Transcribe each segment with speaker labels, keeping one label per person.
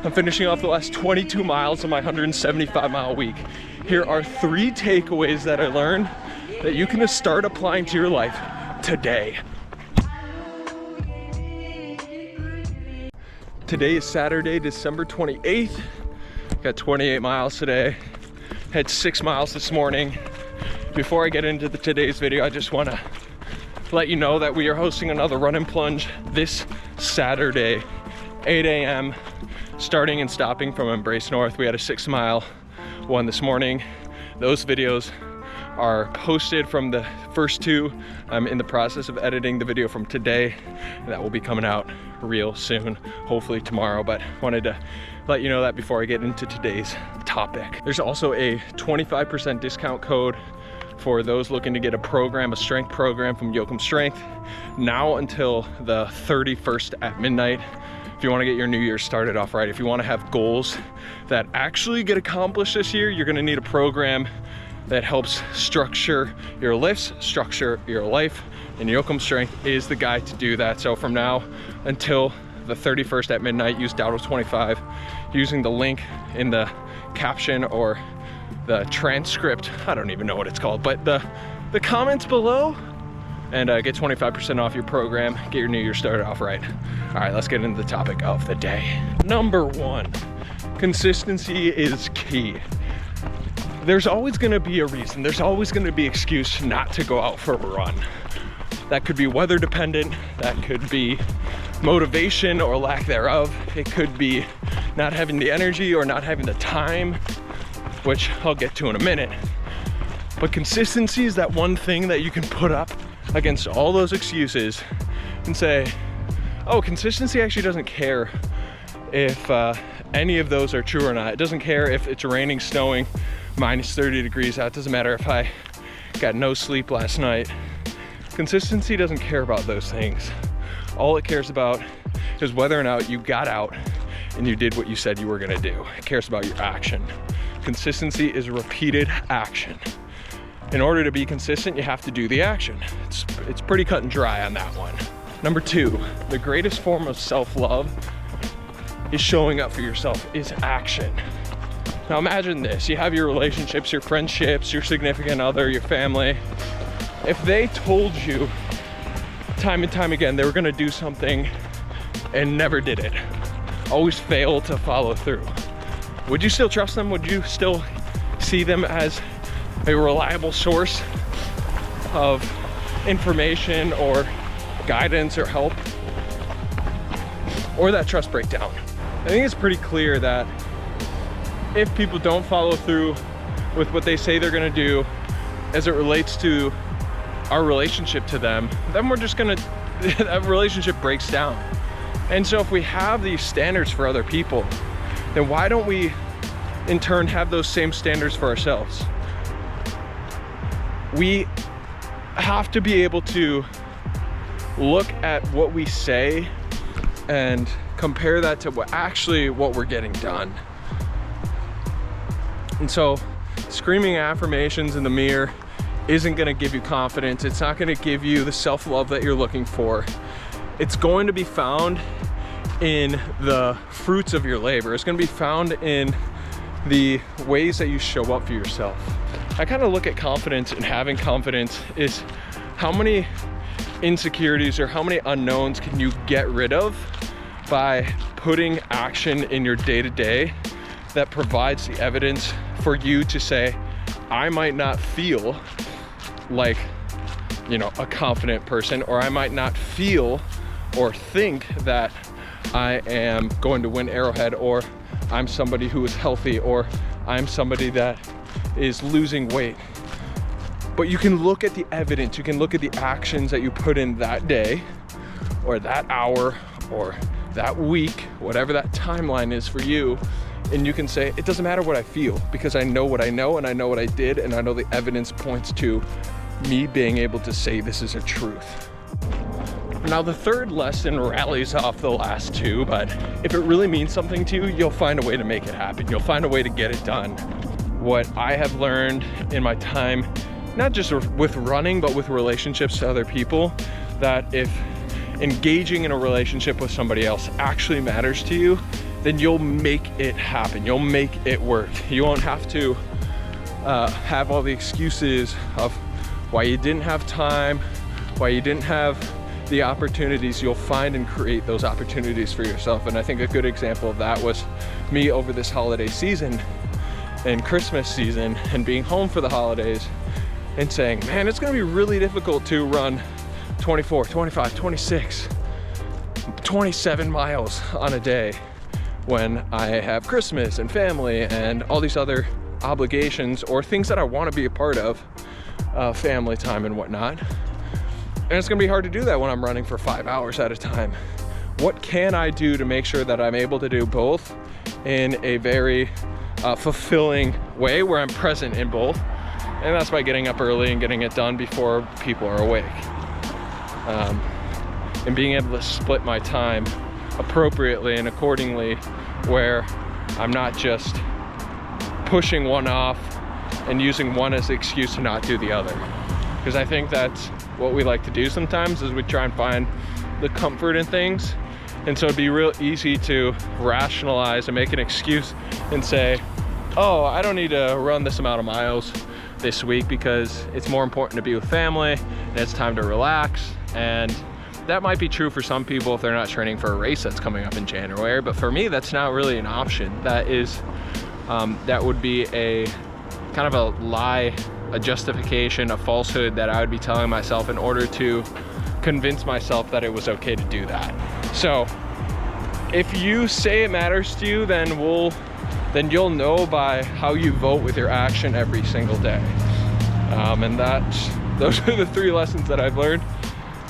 Speaker 1: I'm finishing off the last 22 miles of my 175-mile week. Here are 3 takeaways that I learned that you can start applying to your life today. Today is Saturday, December 28th. Got 28 miles today. Had 6 miles this morning. Before I get into today's video, I just want to let you know that we are hosting another Run and Plunge this Saturday, 8 a.m. starting and stopping from Embrace North. We had a 6-mile one this morning. Those videos are posted from the first 2. I'm in the process of editing the video from today. That will be coming out real soon, hopefully tomorrow, but wanted to let you know that before I get into today's topic. There's also a 25% discount code for those looking to get a strength program from Yoakum Strength, now until the 31st at midnight. If you want to get your new year started off right, if you want to have goals that actually get accomplished this year, you're going to need a program that helps structure your lifts, structure your life, and Yoakum Strength is the guide to do that. So from now until the 31st at midnight, use Dowdle25 using the link in the caption or the transcript. I don't even know what it's called, but the comments below, and get 25% off your program. Get your new year started off right. All right, let's get into the topic of the day. Number 1, consistency is key. There's always gonna be a reason. There's always gonna be an excuse not to go out for a run. That could be weather dependent. That could be motivation or lack thereof. It could be not having the energy or not having the time, which I'll get to in a minute. But consistency is that one thing that you can put up against all those excuses and say, oh, consistency actually doesn't care if any of those are true or not. It doesn't care if it's raining, snowing, minus 30 degrees out. It doesn't matter if I got no sleep last night. Consistency doesn't care about those things. All it cares about is whether or not you got out and you did what you said you were gonna do. It cares about your action. Consistency is repeated action. In order to be consistent, you have to do the action. It's pretty cut and dry on that one. Number 2, the greatest form of self-love is showing up for yourself, is action. Now imagine this, you have your relationships, your friendships, your significant other, your family. If they told you time and time again they were gonna do something and never did it, always failed to follow through, would you still trust them? Would you still see them as a reliable source of information or guidance or help? Or that trust breakdown? I think it's pretty clear that if people don't follow through with what they say they're gonna do as it relates to our relationship to them, then we're just gonna, that relationship breaks down. And so if we have these standards for other people, then why don't we in turn have those same standards for ourselves? We have to be able to look at what we say and compare that to what we're getting done. And so screaming affirmations in the mirror isn't gonna give you confidence. It's not gonna give you the self-love that you're looking for. It's going to be found in the fruits of your labor. It's gonna be found in the ways that you show up for yourself. I kind of look at confidence, and having confidence is how many insecurities or how many unknowns can you get rid of by putting action in your day-to-day that provides the evidence for you to say, I might not feel like, you know, a confident person, or I might not feel or think that I am going to win Arrowhead, or I'm somebody who is healthy, or I'm somebody that is losing weight. But you can look at the evidence, you can look at the actions that you put in that day, or that hour, or that week, whatever that timeline is for you, and you can say, it doesn't matter what I feel, because I know what I know, and I know what I did, and I know the evidence points to me being able to say this is a truth. Now the third lesson rallies off the last 2, but if it really means something to you, you'll find a way to make it happen. You'll find a way to get it done. What I have learned in my time, not just with running, but with relationships to other people, that if engaging in a relationship with somebody else actually matters to you, then you'll make it happen. You'll make it work. You won't have to have all the excuses of why you didn't have time, why you didn't have the opportunities. You'll find and create those opportunities for yourself. And I think a good example of that was me over this holiday season and Christmas season and being home for the holidays and saying, man, it's gonna be really difficult to run 24, 25, 26, 27 miles on a day when I have Christmas and family and all these other obligations or things that I want to be a part of, family time and whatnot. And it's gonna be hard to do that when I'm running for 5 hours at a time. What can I do to make sure that I'm able to do both in a very fulfilling way where I'm present in both? And that's by getting up early and getting it done before people are awake. And being able to split my time appropriately and accordingly, where I'm not just pushing one off and using one as an excuse to not do the other. Because I think that's what we like to do sometimes, is we try and find the comfort in things. And so it'd be real easy to rationalize and make an excuse and say, oh, I don't need to run this amount of miles this week because it's more important to be with family and it's time to relax. And that might be true for some people if they're not training for a race that's coming up in January, but for me, that's not really an option. That is, that would be a kind of a lie, a justification, a falsehood that I would be telling myself in order to convince myself that it was okay to do that. So if you say it matters to you, then you'll know by how you vote with your action every single day. And those are the 3 lessons that I've learned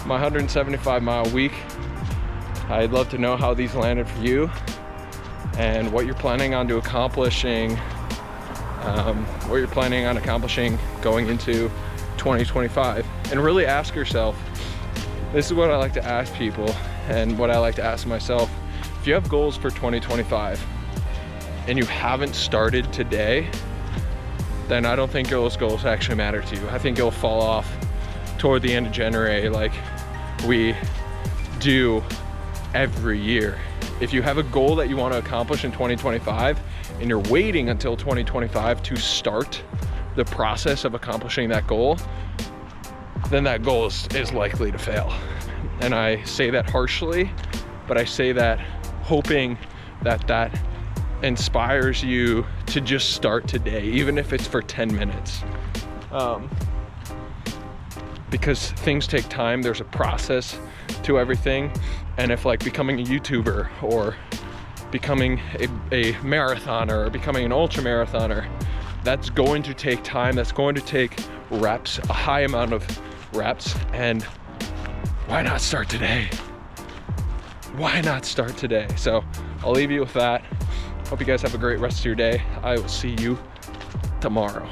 Speaker 1: my 175 mile week. I'd love to know how these landed for you and what you're planning on accomplishing going into 2025. And really ask yourself, this is what I like to ask people and what I like to ask myself. If you have goals for 2025 and you haven't started today, then I don't think those goals actually matter to you. I think you'll fall off toward the end of January like we do every year. If you have a goal that you want to accomplish in 2025 and you're waiting until 2025 to start the process of accomplishing that goal, then that goal is likely to fail. And I say that harshly, but I say that hoping that inspires you to just start today, even if it's for 10 minutes. Because things take time, there's a process to everything. And if like becoming a YouTuber or becoming a marathoner or becoming an ultra marathoner, that's going to take time, that's going to take reps, a high amount of reps. And why not start today? Why not start today? So I'll leave you with that. Hope you guys have a great rest of your day. I will see you tomorrow.